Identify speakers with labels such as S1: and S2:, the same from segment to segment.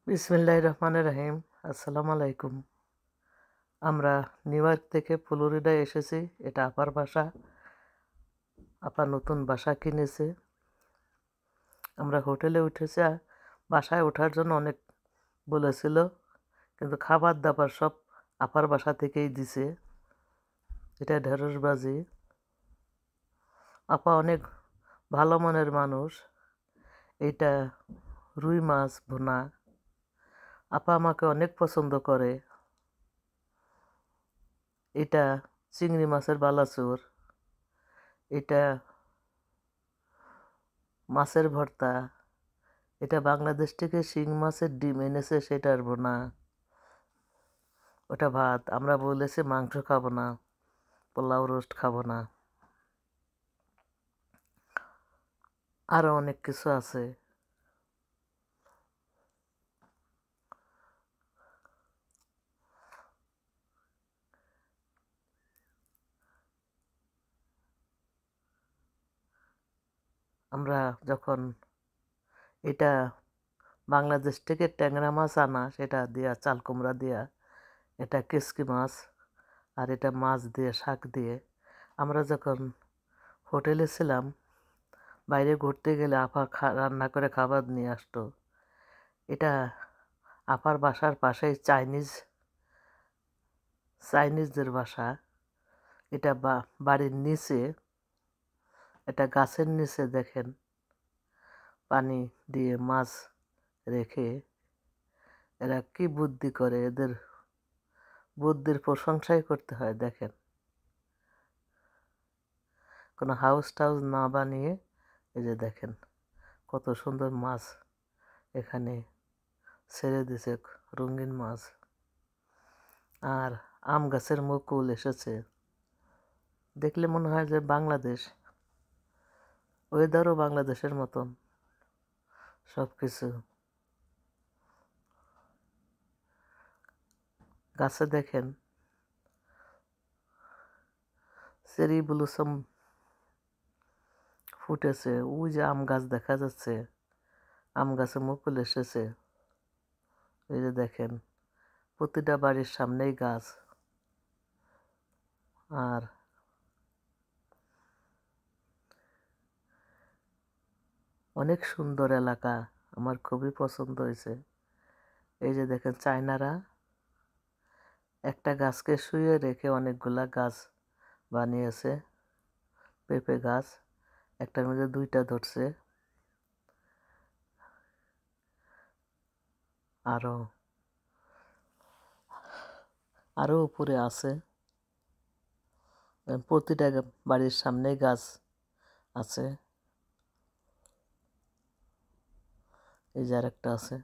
S1: বিসমিল্লাহির রহমানির রহিম। আসসালামু আলাইকুম। আমরা নিউ ইয়র্ক থেকে ফ্লোরিডায় এসেছি। এটা আপার বাসা। আপা নতুন বাসা কিনেছে। আমরা হোটেলে উঠেছি। বাসায় ওঠার জন্য অনেক বলেছিল, কিন্তু খাবার দাবার সব আপার বাসা থেকেই দিছে। এটা ঢেঁড়সবাজি। আপা অনেক ভালো মনের মানুষ। এটা রুই মাছ ভুনা। আপা আমাকে অনেক পছন্দ করে। এটা চিংড়ি মাছের বালাচুর। এটা মাছের ভর্তা। এটা বাংলাদেশ থেকে শিং মাছের ডিম এনেছে, সেটার ভুনা। ওটা ভাত। আমরা বলেছি মাংস খাবো না, পোলাও রোস্ট খাবো না। আরও অনেক কিছু আছে। আমরা যখন এটা বাংলাদেশ থেকে ট্যাংরা মাছ আনা, সেটা দিয়া চাল কুমড়া দিয়া, এটা কেসকি মাছ, আর এটা মাছ দিয়ে শাক দিয়ে। আমরা যখন হোটেলে ছিলাম, বাইরে ঘুরতে গেলে আপা রান্না করে খাবার নিয়ে আসতো। এটা আপার বাসার পাশেই চাইনিজদের বাসা। এটা বাড়ির নিচে, এটা গাছের নিচে দেখেন পানি দিয়ে মাছ রেখে এরা কি বুদ্ধি করে। এদের বুদ্ধির প্রশংসাই করতে হয়। দেখেন, কোনো হাউস টাউস না বানিয়ে এই যে দেখেন কত সুন্দর মাছ এখানে ছেড়ে দিছে, রঙিন মাছ। আর আম গাছের মুকুল এসেছে, দেখলে মনে হয় যে বাংলাদেশ। ওয়েদারও বাংলাদেশের মতন সব কিছু। গাছে দেখেন চেরি ব্লসম ফুটেছে। ওই যে আম গাছ দেখা যাচ্ছে, আম গাছে মুকুল এসেছে। এই যে দেখেন প্রতিটা বাড়ির সামনেই গাছ। আর অনেক সুন্দর এলাকা, আমার খুবই পছন্দ হয়েছে। এই যে দেখেন চায়নারা একটা গাছকে শুয়ে রেখে অনেকগুলা গাছ বানিয়েছে। পেঁপে গাছ, একটার মধ্যে দুইটা ধরছে। আরো আরো উপরে আছে। প্রতিটা বাড়ির সামনেই গাছ আছে। এই যে আরেকটা আছে।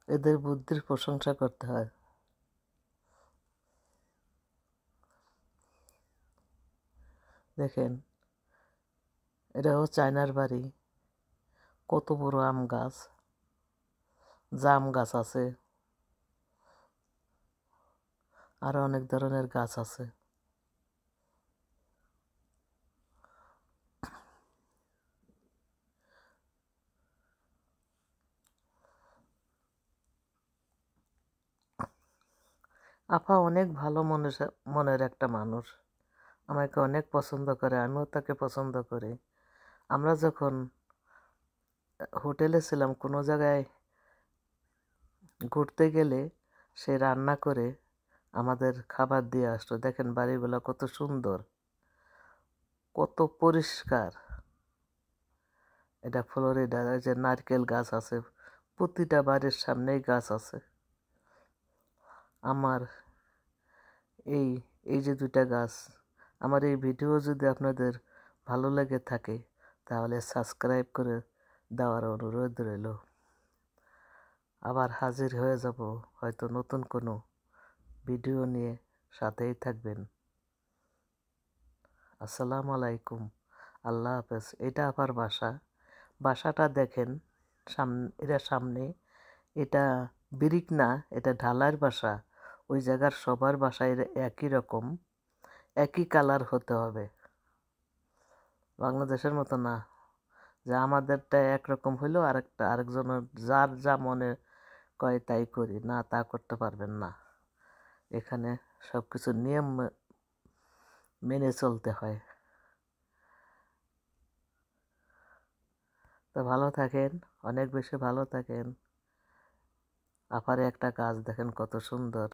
S1: এদের বুদ্ধির প্রশংসা করতে হয়। দেখেন এটাও চায়নার বাড়ি। কত বড় আম গাছ, জাম গাছ আছে, আরো অনেক ধরনের গাছ আছে। আপা অনেক ভালো মনের একটা মানুষ। আমাকে অনেক পছন্দ করে, আমিও তাকে পছন্দ করি। আমরা যখন হোটেলে ছিলাম, কোনো জায়গায় ঘুরতে গেলে সে রান্না করে আমাদের খাবার দিয়ে আসতো। দেখেন বাড়িগুলো কত সুন্দর, কত পরিষ্কার। এটা ফ্লোরিডা। এই যে নারকেল গাছ আছে, প্রতিটা বাড়ির সামনেই গাছ আছে। আমার এই এই যে দুইটা গাছ। আমার এই ভিডিও যদি আপনাদের ভালো লেগে থাকে তাহলে সাবস্ক্রাইব করে দেওয়ার অনুরোধ রইল। আবার হাজির হয়ে যাব হয়তো নতুন কোনো ভিডিও নিয়ে। সাথেই থাকবেন। আসসালামু আলাইকুম। আল্লাহ হাফেজ। এটা আপার বাসা। বাসাটা দেখেন, এটা সামনে। এটা ব্রিক না, এটা ঢালাইয়ের বাসা। ওই জায়গার সবার বাসায় একই রকম, একই কালার হতে হবে, বাংলাদেশের মতো না। যে আমাদেরটা একরকম হইলেও আরেকজনের যার যা মনে কয় তাই করি না, তা করতে পারবেন না। এখানে সব কিছু নিয়ম মেনে চলতে হয়। তো ভালো থাকেন, অনেক বেশি ভালো থাকেন। আপারে একটা গাছ দেখেন কত সুন্দর।